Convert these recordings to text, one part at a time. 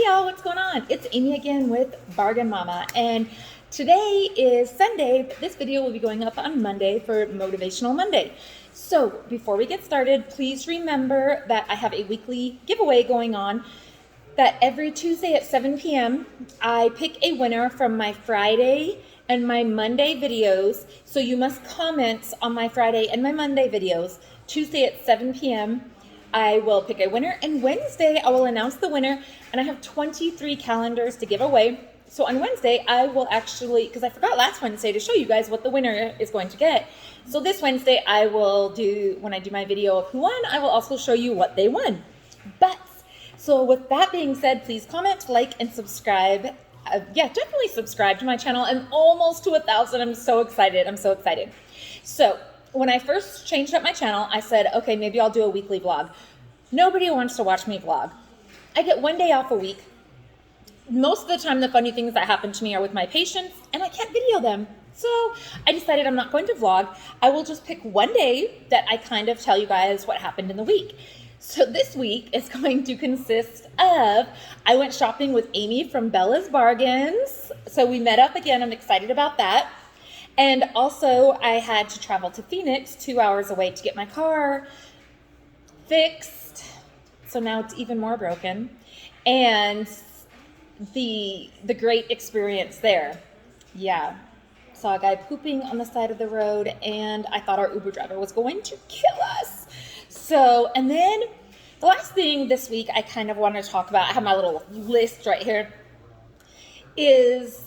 y'all, what's going on? It's Amy again with Bargain Mama, and today is Sunday, but this video will be going up on Monday for Motivational Monday. So before we get started, please remember that I have a weekly giveaway going on, that every Tuesday at 7 p.m. I pick a winner from my Friday and my Monday videos. So you must comment on my Friday and my Monday videos. Tuesday at 7 p.m. I will pick a winner, and Wednesday I will announce the winner, and I have 23 calendars to give away. So on Wednesday I will actually, because I forgot last Wednesday to show you guys what the winner is going to get. So this Wednesday I will do, when I do my video of who won, I will also show you what they won. But so with that being said, please comment, like, and subscribe. Yeah, definitely subscribe to my channel. I'm almost to 1,000. I'm so excited. So when I first changed up my channel, I said, okay, maybe I'll do a weekly vlog. Nobody wants to watch me vlog. I get one day off a week. Most of the time, the funny things that happen to me are with my patients, and I can't video them. So I decided I'm not going to vlog. I will just pick one day that I kind of tell you guys what happened in the week. So this week is going to consist of, I went shopping with Amy from Bella's Bargains. So we met up again. I'm excited about that. And also I had to travel to Phoenix, 2 hours away, to get my car fixed. So now it's even more broken. And the great experience there. Yeah. Saw a guy pooping on the side of the road, and I thought our Uber driver was going to kill us. So, and then the last thing this week I kind of want to talk about, I have my little list right here, is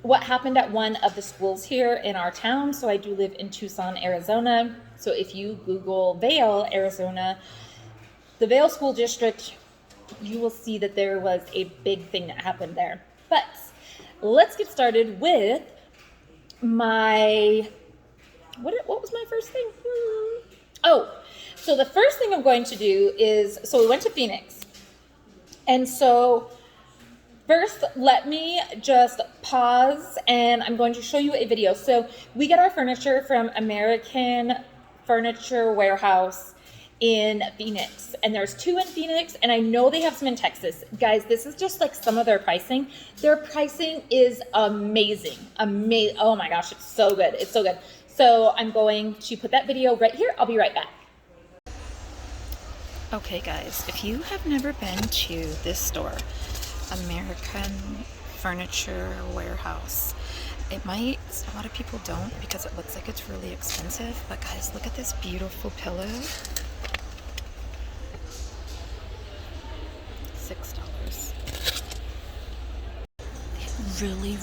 what happened at one of the schools here in our town. So I do live in Tucson, Arizona. So if you Google Vail, Arizona, the Vail School District, you will see that there was a big thing that happened there. But let's get started with my, what was my first thing? So the first thing I'm going to do is, so we went to Phoenix. And so first, let me just pause, and I'm going to show you a video. So we get our furniture from American Furniture Warehouse in Phoenix, and there's 2 in Phoenix, and I know they have some in Texas. Guys, this is just like some of their pricing. Their pricing is amazing. Oh my gosh, it's so good. It's so good. So I'm going to put that video right here. I'll be right back. Okay guys, if you have never been to this store, American Furniture Warehouse, it might, a lot of people don't because it looks like it's really expensive, but guys, look at this beautiful pillow. $6.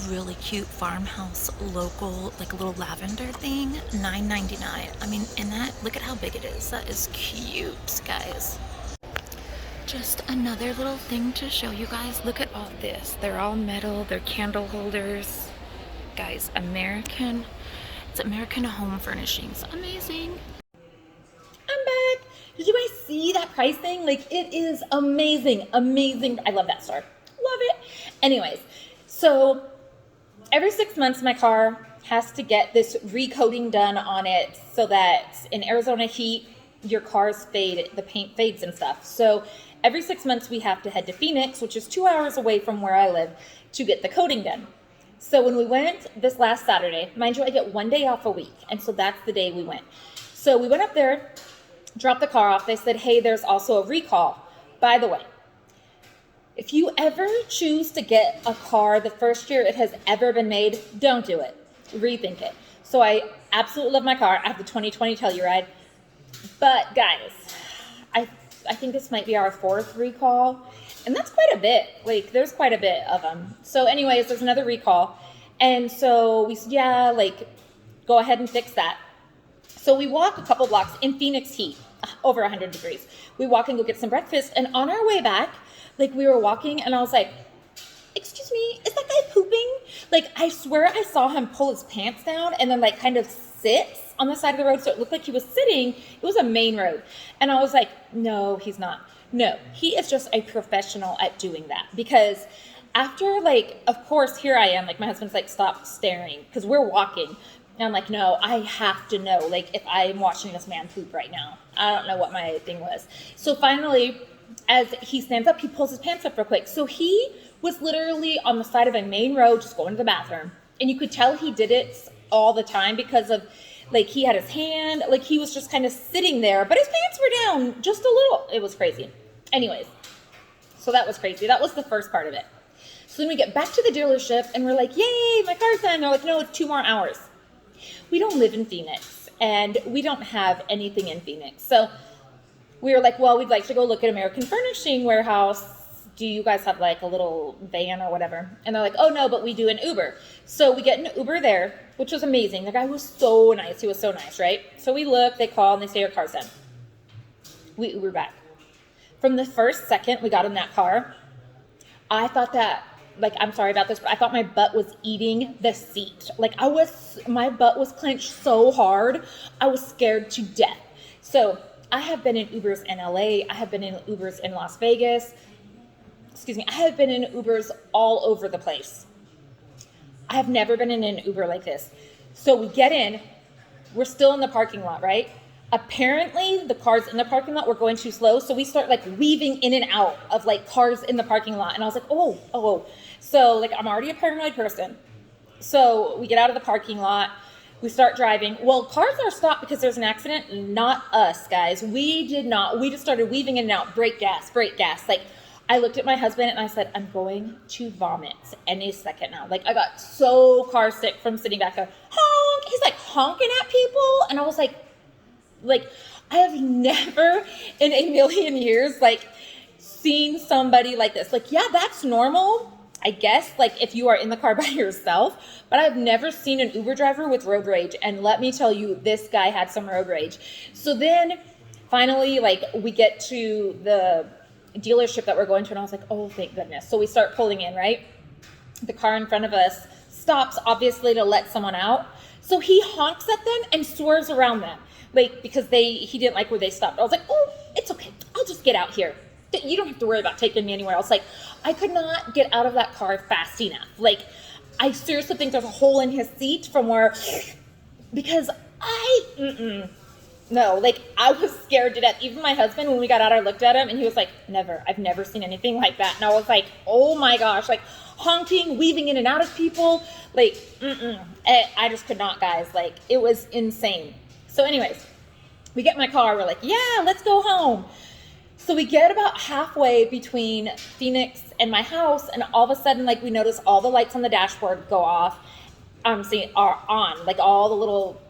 Really cute farmhouse local, like a little lavender thing, $9.99. I mean, and that, look at how big it is. That is cute, guys. Just another little thing to show you guys. Look at all this. They're all metal. They're candle holders. Guys, it's American Home Furnishings. Amazing. I'm back. Did you guys see that pricing? Like, it is amazing. I love that store. Love it. Anyways, so every 6 months my car has to get this recoating done on it, so that in Arizona heat, your cars fade, the paint fades and stuff. So every 6 months we have to head to Phoenix, which is 2 hours away from where I live, to get the coating done. So when we went this last Saturday, mind you, I get one day off a week, and so that's the day we went. So we went up there, dropped the car off. They said, hey, there's also a recall. By the way, if you ever choose to get a car the first year it has ever been made, don't do it. Rethink it. So I absolutely love my car. I have the 2020 Telluride. But guys, I think this might be our 4th recall. And that's quite a bit. Like, there's quite a bit of them. So anyways, there's another recall. And so we said, yeah, like, go ahead and fix that. So we walk a couple blocks in Phoenix heat, over 100 degrees. We walk and go get some breakfast. And on our way back, like, we were walking, and I was like, excuse me, is that guy pooping? Like, I swear I saw him pull his pants down and then, like, kind of sit on the side of the road, so it looked like he was sitting. It was a main road. And I was like, no, he's not. No, he is just a professional at doing that. Because after, like, of course, here I am, like, my husband's like, stop staring, because we're walking. And I'm like, no, I have to know, like, if I'm watching this man poop right now. I don't know what my thing was. So finally, as he stands up, he pulls his pants up real quick. So he was literally on the side of a main road just going to the bathroom. And you could tell he did it all the time because of, like, he had his hand, like, he was just kind of sitting there, but his pants were down just a little. It was crazy. Anyways, so that was crazy. That was the first part of it. So then we get back to the dealership and we're like, yay, my car's done. They're like, no, it's 2 more hours. We don't live in Phoenix and we don't have anything in Phoenix. So we were like, well, we'd like to go look at American Furnishing Warehouse. Do you guys have like a little van or whatever? And they're like, oh no, but we do an Uber. So we get an Uber there, which was amazing. The guy was so nice. He was so nice, right? So we look, they call, and they say your car's done. We Uber back. From the first second we got in that car, I thought that, like, I'm sorry about this, but I thought my butt was eating the seat. Like, my butt was clenched so hard, I was scared to death. So I have been in Ubers in LA. I have been in Ubers in Las Vegas. I have been in Ubers all over the place. I have never been in an Uber like this. So we get in, we're still in the parking lot, right? Apparently the cars in the parking lot were going too slow. So we start like weaving in and out of like cars in the parking lot. And I was like, oh. So like, I'm already a paranoid person. So we get out of the parking lot. We start driving. Well, cars are stopped because there's an accident. Not us, guys. We did not. We just started weaving in and out. Brake gas. Like, I looked at my husband and I said, I'm going to vomit any second now. Like, I got so car sick from sitting back there. Honk. He's like honking at people. And I was like, I have never in a million years, like, seen somebody like this. Like, yeah, that's normal, I guess, like, if you are in the car by yourself. But I've never seen an Uber driver with road rage. And let me tell you, this guy had some road rage. So then finally, like, we get to the dealership that we're going to, and I was like, oh, thank goodness. So we start pulling in, right? The car in front of us stops, obviously, to let someone out. So he honks at them and swerves around them, like, because he didn't like where they stopped. I was like, oh, it's okay. I'll just get out here. You don't have to worry about taking me anywhere else. Like, I could not get out of that car fast enough. Like, I seriously think there's a hole in his seat from where, because no, like, I was scared to death. Even my husband, when we got out, I looked at him and he was like, never. I've never seen anything like that. And I was like, oh my gosh, like, honking, weaving in and out of people. Like, I just could not, guys. Like, it was insane. So anyways, we get in my car. We're like, yeah, let's go home. So we get about halfway between Phoenix and my house, and all of a sudden, like, we notice all the lights on the dashboard go off. Are on, like, all the little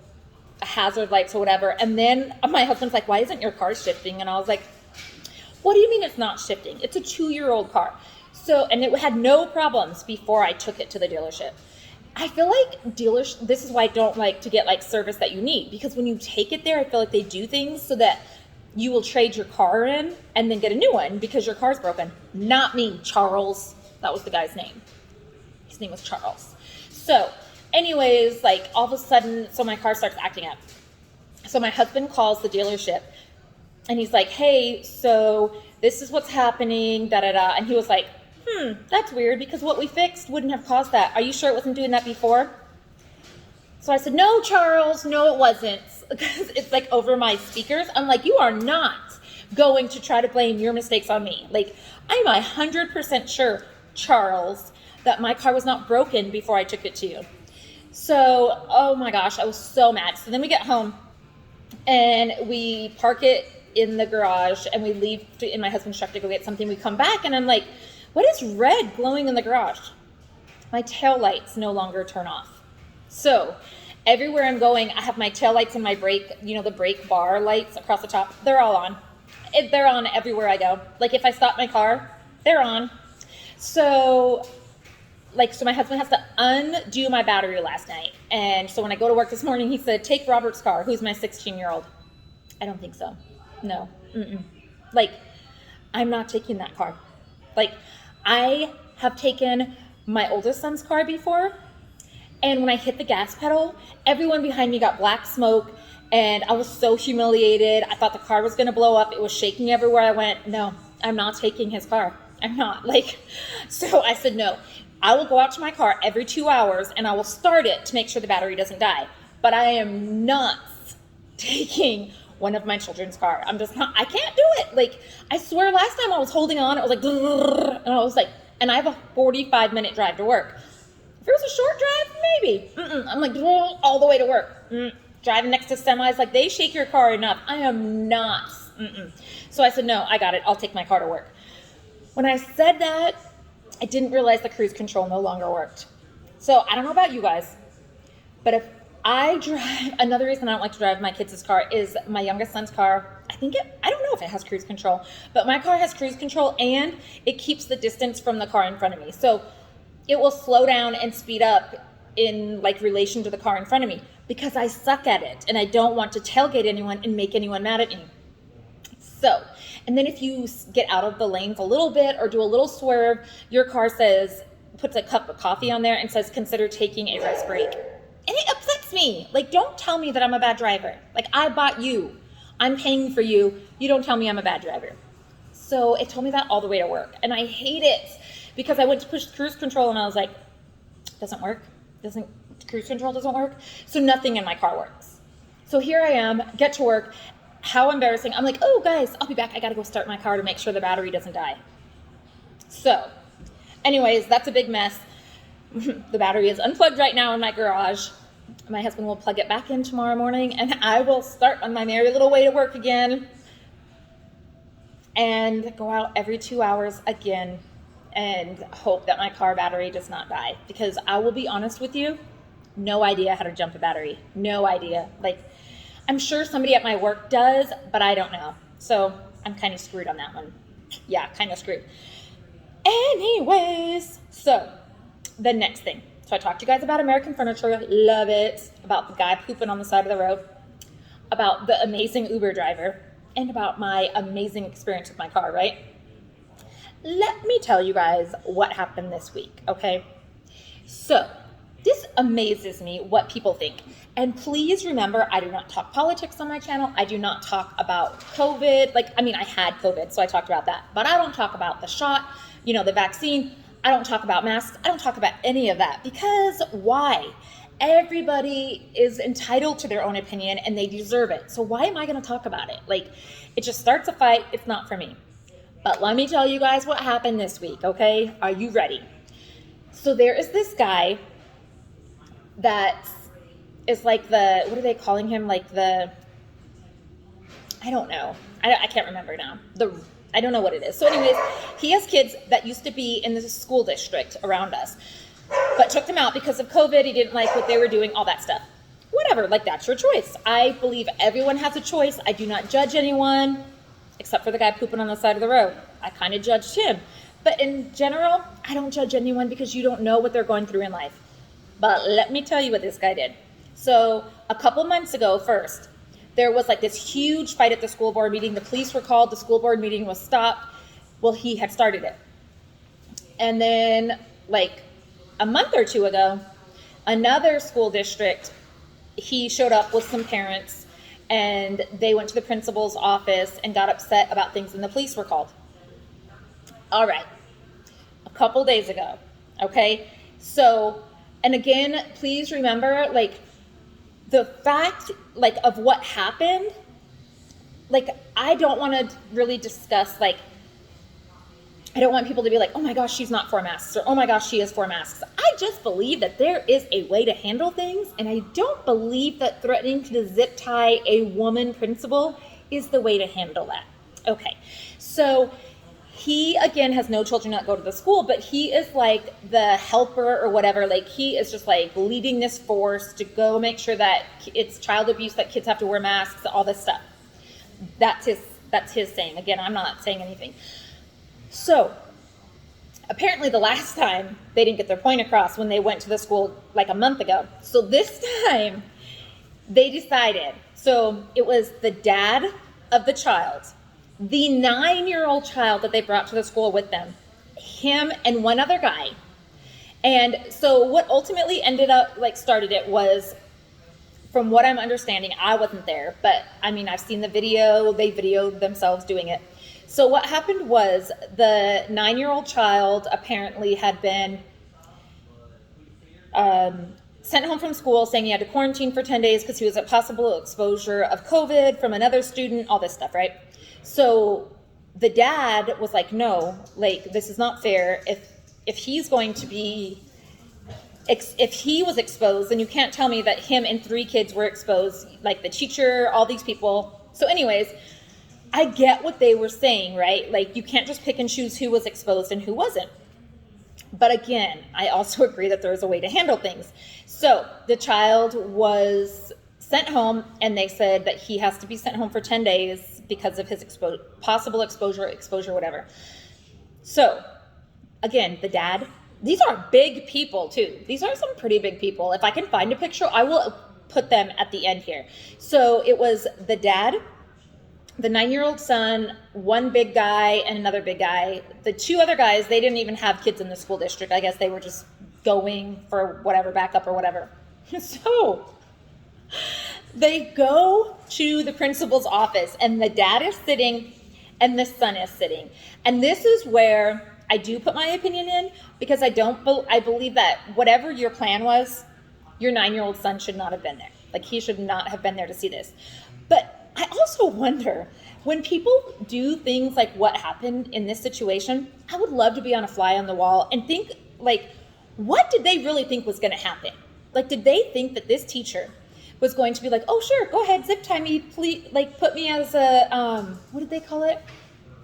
hazard lights or whatever. And then my husband's like, why isn't your car shifting? And I was like, what do you mean it's not shifting? It's a 2-year-old car. So, and it had no problems before I took it to the dealership. I feel like this is why I don't like to get like service that you need, because when you take it there, I feel like they do things so that you will trade your car in and then get a new one because your car's broken. Not me, Charles. That was the guy's name. His name was Charles. So anyways, like, all of a sudden, so my car starts acting up. So my husband calls the dealership and he's like, hey, so this is what's happening, da-da-da. And he was like, that's weird because what we fixed wouldn't have caused that. Are you sure it wasn't doing that before? So I said, no, Charles, no, it wasn't. Because it's like over my speakers. I'm like, you are not going to try to blame your mistakes on me. Like, I'm 100% sure, Charles, that my car was not broken before I took it to you. So, oh my gosh, I was so mad. So then we get home and we park it in the garage and we leave in my husband's truck to go get something. We come back and I'm like, what is red glowing in the garage? My tail lights no longer turn off. So everywhere I'm going, I have my tail lights and my brake, the brake bar lights across the top. They're all on. They're on everywhere I go. Like, if I stop my car, they're on. So my husband has to undo my battery last night. And so when I go to work this morning, he said, take Robert's car, who's my 16-year-old. I don't think so. No. Like, I'm not taking that car. Like, I have taken my oldest son's car before, and when I hit the gas pedal, everyone behind me got black smoke, and I was so humiliated. I thought the car was going to blow up. It was shaking everywhere I went. No, I'm not taking his car. I'm not. So I said, no, I will go out to my car every 2 hours, and I will start it to make sure the battery doesn't die. But I am not taking one of my children's car. I'm just not, I can't do it. Like, I swear last time I was holding on, it was like, and I was like, and I have a 45-minute drive to work. If it was a short drive, maybe. I'm like, all the way to work. Driving next to semis, like, they shake your car enough. I am not. So I said, no, I got it. I'll take my car to work. When I said that, I didn't realize the cruise control no longer worked. So I don't know about you guys, but if I drive, another reason I don't like to drive my kids' car is my youngest son's car. I don't know if it has cruise control, but my car has cruise control and it keeps the distance from the car in front of me. So it will slow down and speed up in like relation to the car in front of me because I suck at it and I don't want to tailgate anyone and make anyone mad at me. So, and then if you get out of the lanes a little bit or do a little swerve, your car puts a cup of coffee on there and says, consider taking a rest break. And it upsets me. Like, don't tell me that I'm a bad driver. Like, I bought you. I'm paying for you. You don't tell me I'm a bad driver. So it told me that all the way to work. And I hate it because I went to push cruise control and I was like, doesn't work. Cruise control doesn't work. So nothing in my car works. So here I am, get to work. How embarrassing. I'm like, oh guys, I'll be back. I gotta go start my car to make sure the battery doesn't die. So anyways, that's a big mess. The battery is unplugged right now in my garage. My husband will plug it back in tomorrow morning and I will start on my merry little way to work again and go out every 2 hours again and hope that my car battery does not die. Because I will be honest with you, no idea how to jump a battery. No idea. Like, I'm sure somebody at my work does, but I don't know. So I'm kind of screwed on that one. Yeah, kind of screwed. Anyways, so the next thing. So I talked to you guys about American Furniture. Love it. About the guy pooping on the side of the road. About the amazing Uber driver. And about my amazing experience with my car, right? Let me tell you guys what happened this week, okay? So this amazes me what people think. And please remember, I do not talk politics on my channel. I do not talk about COVID. Like, I mean, I had COVID, so I talked about that. But I don't talk about the shot, the vaccine. I don't talk about masks. I don't talk about any of that. Because why? Everybody is entitled to their own opinion and they deserve it. So why am I going to talk about it? Like, it just starts a fight. It's not for me. But let me tell you guys what happened this week, okay? Are you ready? So there is this guy that is like what are they calling him? Like I don't know. I can't remember now. I don't know what it is. So anyways, he has kids that used to be in the school district around us, but took them out because of COVID. He didn't like what they were doing, all that stuff. Whatever, like that's your choice. I believe everyone has a choice. I do not judge anyone, except for the guy pooping on the side of the road. I kind of judged him. But in general, I don't judge anyone because you don't know what they're going through in life. But let me tell you what this guy did. So a couple months ago, first, there was like this huge fight at the school board meeting. The police were called. The school board meeting was stopped. Well, he had started it. And then like a month or two ago, another school district, he showed up with some parents and they went to the principal's office and got upset about things and the police were called. All right. A couple days ago. Okay. So, and again, please remember, like, the fact, like, of what happened, like, I don't want to really discuss, like, I don't want people to be like, oh my gosh, she's not for masks, or oh my gosh, she is for masks. I just believe that there is a way to handle things, and I don't believe that threatening to zip tie a woman principal is the way to handle that. Okay, so he, again, has no children that go to the school, but he is like the helper or whatever. Like, he is just like leading this force to go make sure that it's child abuse, that kids have to wear masks, all this stuff. That's his saying. Again, I'm not saying anything. So apparently the last time they didn't get their point across when they went to the school like a month ago. So this time they decided, so it was the dad of the child, the 9-year-old child that they brought to the school with them, him and one other guy. And so what ultimately ended up, like, started it was, from what I'm understanding, I wasn't there, but I mean, I've seen the video, they videoed themselves doing it. So what happened was the 9-year-old child apparently had been sent home from school saying he had to quarantine for 10 days because he was at possible exposure of COVID from another student, all this stuff, right? So the dad was like, no, like, this is not fair. If he's going to be, if he was exposed, then you can't tell me that him and 3 kids were exposed, like the teacher, all these people. So anyways, I get what they were saying, right? Like, you can't just pick and choose who was exposed and who wasn't. But again, I also agree that there is a way to handle things. So the child was sent home, and they said that he has to be sent home for 10 days because of his possible exposure, whatever. So again, the dad, these are big people too. These are some pretty big people. If I can find a picture, I will put them at the end here. So it was the dad, the 9-year-old son, one big guy, and another big guy. The 2 other guys, they didn't even have kids in the school district. I guess they were just going for whatever, backup or whatever. So they go to the principal's office, and the dad is sitting and the son is sitting. And this is where I do put my opinion in, because I believe that whatever your plan was, your 9-year-old son should not have been there. Like, he should not have been there to see this. But I also wonder, when people do things like what happened in this situation, I would love to be on a fly on the wall and think, like, what did they really think was going to happen? Like, did they think that this teacher was going to be like, oh, sure, go ahead, zip tie me, please, like, put me as a, what did they call it?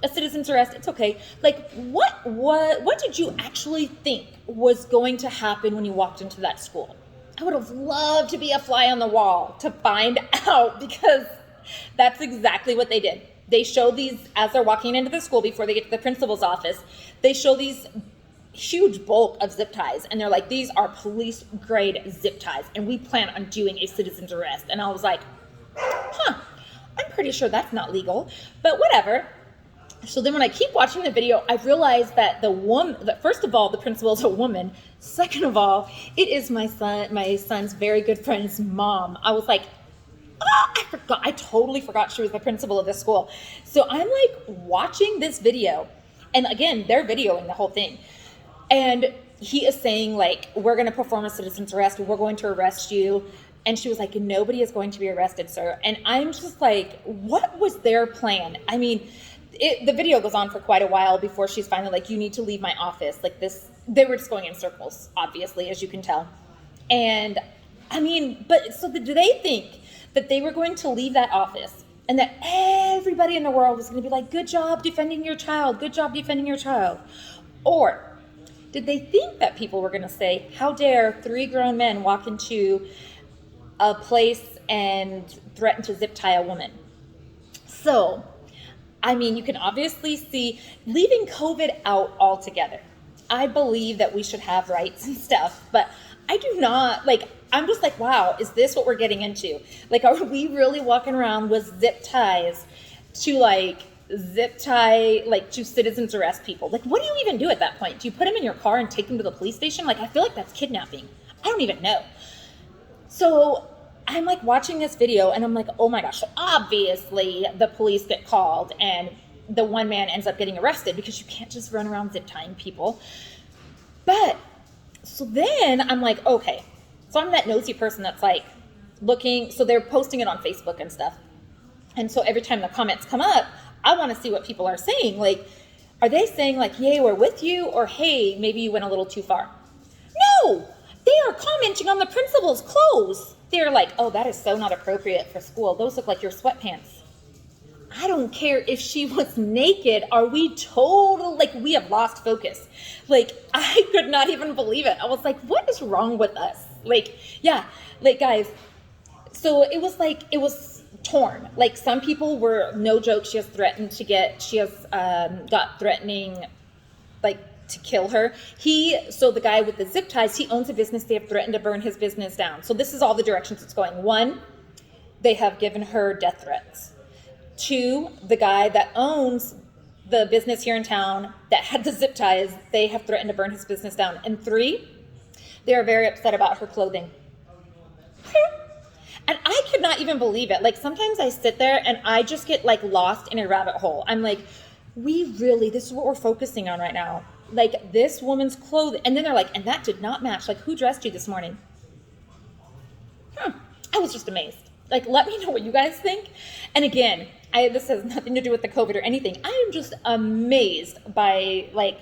A citizen's arrest. It's okay. Like, what did you actually think was going to happen when you walked into that school? I would have loved to be a fly on the wall to find out, because that's exactly what they did. They show these, as they're walking into the school before they get to the principal's office, they show these huge bulk of zip ties, and they're like, these are police grade zip ties, and we plan on doing a citizen's arrest. And I was like, I'm pretty sure that's not legal, but whatever. So then when I keep watching the video, I realized that first of all, the principal is a woman. Second of all, it is my son's very good friend's mom. I was like, I totally forgot she was the principal of this school. So I'm like watching this video, and again, they're videoing the whole thing. And he is saying, like, we're going to perform a citizen's arrest. We're going to arrest you. And she was like, nobody is going to be arrested, sir. And I'm just like, what was their plan? I mean, the video goes on for quite a while before she's finally like, you need to leave my office. Like, this, they were just going in circles, obviously, as you can tell. And I mean, but so do they think that they were going to leave that office and that everybody in the world was going to be like, good job defending your child, good job defending your child? Or did they think that people were going to say, how dare 3 grown men walk into a place and threaten to zip tie a woman? So, I mean, you can obviously see, leaving COVID out altogether, I believe that we should have rights and stuff, but I do not, like, I'm just like, wow, is this what we're getting into? Like, are we really walking around with zip ties to, like, to citizens arrest people? Like, what do you even do at that point? Do you put them in your car and take them to the police station? Like, I feel like that's kidnapping. I don't even know. So I'm like watching this video, and I'm like, oh my gosh, so obviously the police get called, and the one man ends up getting arrested, because you can't just run around zip tying people. But so then I'm like, okay, so I'm that nosy person that's like looking, so they're posting it on Facebook and stuff. And so every time the comments come up, I want to see what people are saying. Like, are they saying like, yay, we're with you? Or, hey, maybe you went a little too far? No, they are commenting on the principal's clothes. They're like, oh, that is so not appropriate for school. Those look like your sweatpants. I don't care if she was naked. Are we total, like, we have lost focus. Like, I could not even believe it. I was like, what is wrong with us? Like, yeah, like, guys, so it was torn. Like, some people were, no joke, she has got threatening, like, to kill her. So the guy with the zip ties, he owns a business. They have threatened to burn his business down. So this is all the directions it's going. 1, they have given her death threats. 2, the guy that owns the business here in town that had the zip ties, they have threatened to burn his business down. And 3, they are very upset about her clothing. And I could not even believe it. Like, sometimes I sit there and I just get like lost in a rabbit hole. I'm like, this is what we're focusing on right now. Like, this woman's clothing. And then they're like, and that did not match. Like, who dressed you this morning? I was just amazed. Like, let me know what you guys think. And again, this has nothing to do with the COVID or anything. I am just amazed by like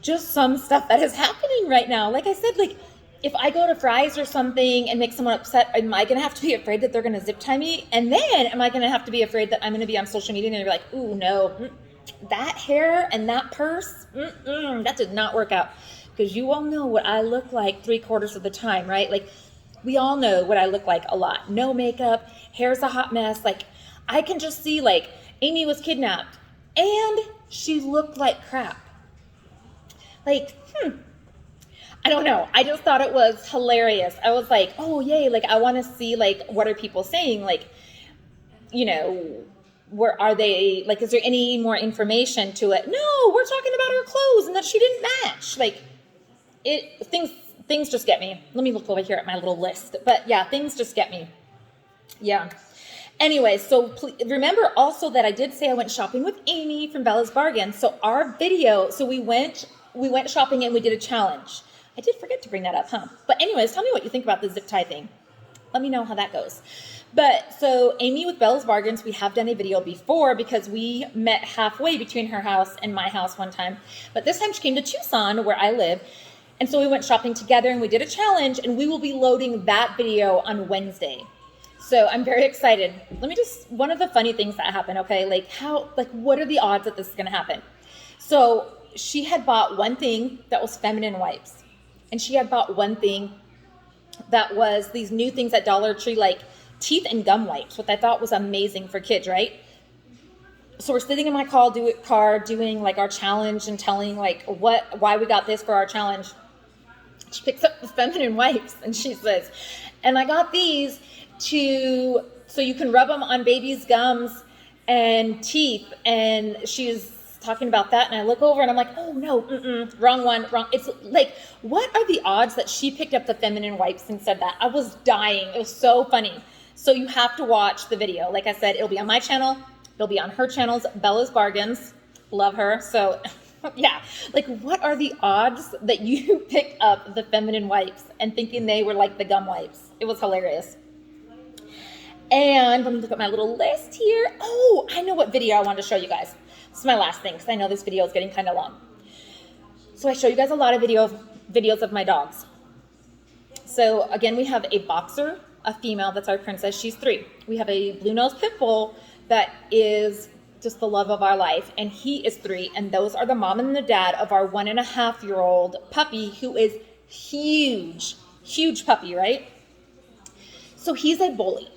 just some stuff that is happening right now. Like I said, like if I go to Fry's or something and make someone upset, am I going to have to be afraid that they're going to zip tie me? And then am I going to have to be afraid that I'm going to be on social media and they're like, ooh, no, that hair and that purse, that did not work out. Because you all know what I look like 3/4 of the time, right? Like we all know what I look like a lot. No makeup, hair's a hot mess. Like I can just see like Amy was kidnapped and she looked like crap. Like, I don't know. I just thought it was hilarious. I was like, oh, yay. Like, I want to see, like, what are people saying? Like, you know, where are they? Like, is there any more information to it? No, we're talking about her clothes and that she didn't match. Like, things just get me. Let me look over here at my little list. But, yeah, things just get me. Yeah. Anyway, so remember also that I did say I went shopping with Amy from Bella's Bargain. So our video, so we went shopping and we did a challenge. I did forget to bring that up, huh? But anyways, tell me what you think about the zip tie thing. Let me know how that goes. But so Amy with Bella's Bargains, we have done a video before because we met halfway between her house and my house one time. But this time she came to Tucson where I live. And so we went shopping together and we did a challenge and we will be loading that video on Wednesday. So I'm very excited. One of the funny things that happened, okay? Like what are the odds that this is gonna happen? So she had bought one thing that was feminine wipes. And she had bought one thing that was these new things at Dollar Tree, like teeth and gum wipes, which I thought was amazing for kids, right? So we're sitting in my car doing like our challenge and telling like why we got this for our challenge. She picks up the feminine wipes and she says, and I got these so you can rub them on baby's gums and teeth. And she's talking about that, and I look over and I'm like, oh no, wrong one. It's like, what are the odds that she picked up the feminine wipes and said that? I was dying. It was so funny. So you have to watch the video. Like I said, it'll be on my channel. It'll be on her channel's, Bella's Bargains. Love her. So yeah, like what are the odds that you picked up the feminine wipes and thinking they were like the gum wipes? It was hilarious. And let me look at my little list here. Oh, I know what video I wanted to show you guys. This is my last thing because I know this video is getting kind of long. So I show you guys a lot of videos of my dogs. So again, we have a boxer, a female, that's our princess. She's 3. We have a blue nose pit bull that is just the love of our life, and he is 3. And those are the mom and the dad of our 1.5-year-old puppy, who is huge puppy, right? So he's a bully.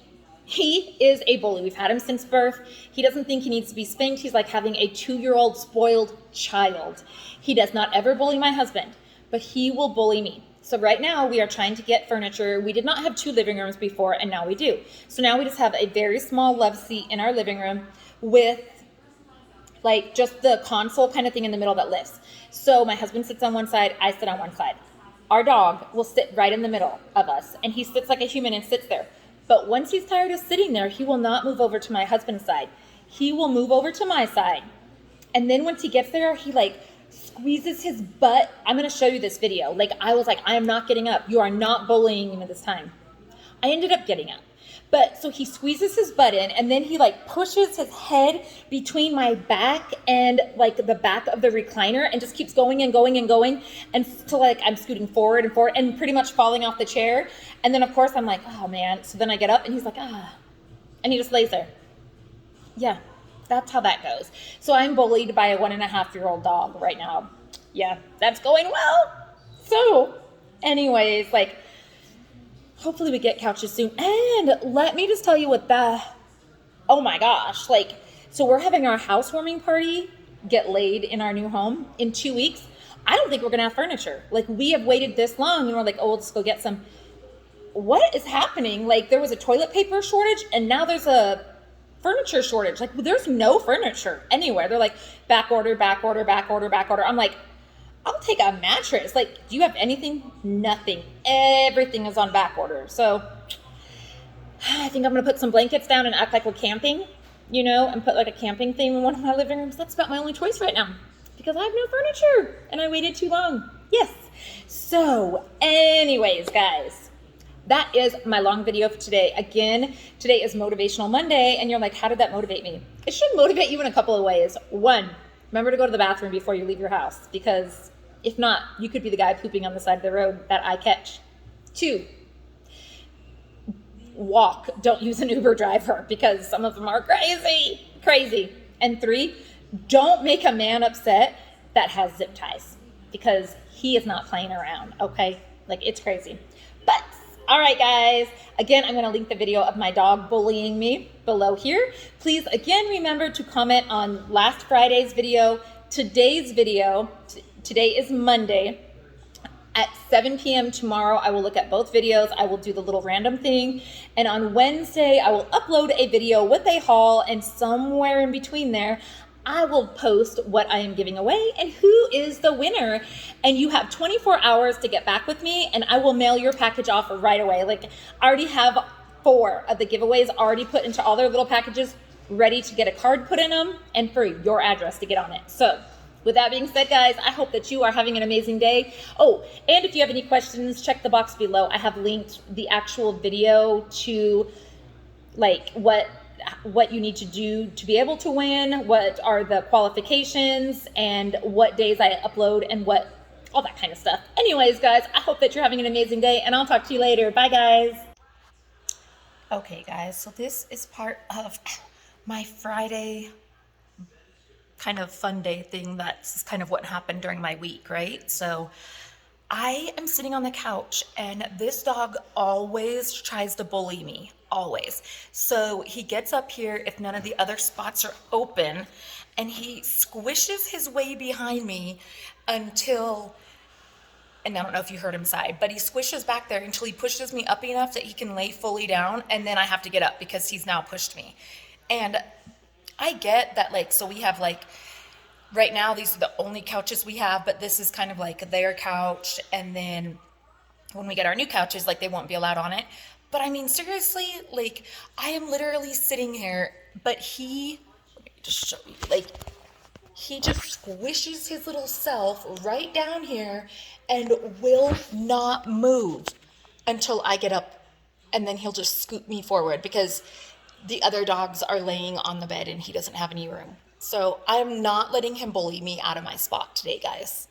He is a bully. We've had him since birth. He doesn't think he needs to be spanked. He's like having a 2-year-old spoiled child. He does not ever bully my husband, but he will bully me. So right now we are trying to get furniture. We did not have 2 living rooms before, and now we do. So now we just have a very small love seat in our living room with like just the console kind of thing in the middle that lifts. So my husband sits on one side, I sit on one side. Our dog will sit right in the middle of us, and he sits like a human and sits there. But once he's tired of sitting there, he will not move over to my husband's side. He will move over to my side. And then once he gets there, he like squeezes his butt. I'm going to show you this video. Like I was like, I am not getting up. You are not bullying me this time. I ended up getting up. But so he squeezes his butt in, and then he like pushes his head between my back and like the back of the recliner and just keeps going and going and going until like I'm scooting forward and forward and pretty much falling off the chair. And then of course I'm like, oh man. So then I get up and he's like, and he just lays there. Yeah, that's how that goes. So I'm bullied by a 1.5-year-old dog right now. Yeah, that's going well. So anyways, like, hopefully we get couches soon. And let me just tell you oh my gosh. Like, so we're having our housewarming party get laid in our new home in 2 weeks. I don't think we're going to have furniture. Like we have waited this long and we're like, oh, we'll just go get some. What is happening? Like there was a toilet paper shortage and now there's a furniture shortage. Like there's no furniture anywhere. They're like back order. I'm like, I'll take a mattress. Like, do you have anything? Nothing. Everything is on back order. So I think I'm going to put some blankets down and act like we're camping, and put like a camping theme in one of my living rooms. That's about my only choice right now because I have no furniture and I waited too long. Yes. So anyways, guys, that is my long video for today. Again, today is Motivational Monday, and you're like, how did that motivate me? It should motivate you in a couple of ways. One, remember to go to the bathroom before you leave your house, because if not, you could be the guy pooping on the side of the road that I catch. Two, walk. Don't use an Uber driver, because some of them are crazy. And three, don't make a man upset that has zip ties, because he is not playing around, okay? Like, it's crazy. But all right, guys, again, I'm going to link the video of my dog bullying me below here. Please, again, remember to comment on last Friday's video, today's video. Today is Monday. At 7 p.m. tomorrow, I will look at both videos. I will do the little random thing. And on Wednesday, I will upload a video with a haul, and somewhere in between there, I will post what I am giving away and who is the winner. And you have 24 hours to get back with me, and I will mail your package off right away. Like, I already have 4 of the giveaways already put into all their little packages, ready to get a card put in them and for your address to get on it. So with that being said, guys, I hope that you are having an amazing day. Oh, and if you have any questions, check the box below. I have linked the actual video to like what you need to do to be able to win, what are the qualifications, and what days I upload, and what all that kind of stuff. Anyways, guys, I hope that you're having an amazing day, and I'll talk to you later. Bye, guys. Okay, guys, so this is part of my Friday kind of fun day thing. That's kind of what happened during my week, right? So I am sitting on the couch, and this dog always tries to bully me, always. So he gets up here if none of the other spots are open, and he squishes his way behind me until, and I don't know if you heard him sigh, but he squishes back there until he pushes me up enough that he can lay fully down, and then I have to get up because he's now pushed me. And I get that, like, so we have, like, right now, these are the only couches we have, but this is kind of like their couch. And then when we get our new couches, like, they won't be allowed on it. But I mean, seriously, like, I am literally sitting here, but let me just show you, like, he just squishes his little self right down here and will not move until I get up. And then he'll just scoot me forward because the other dogs are laying on the bed and he doesn't have any room. So I'm not letting him bully me out of my spot today, guys.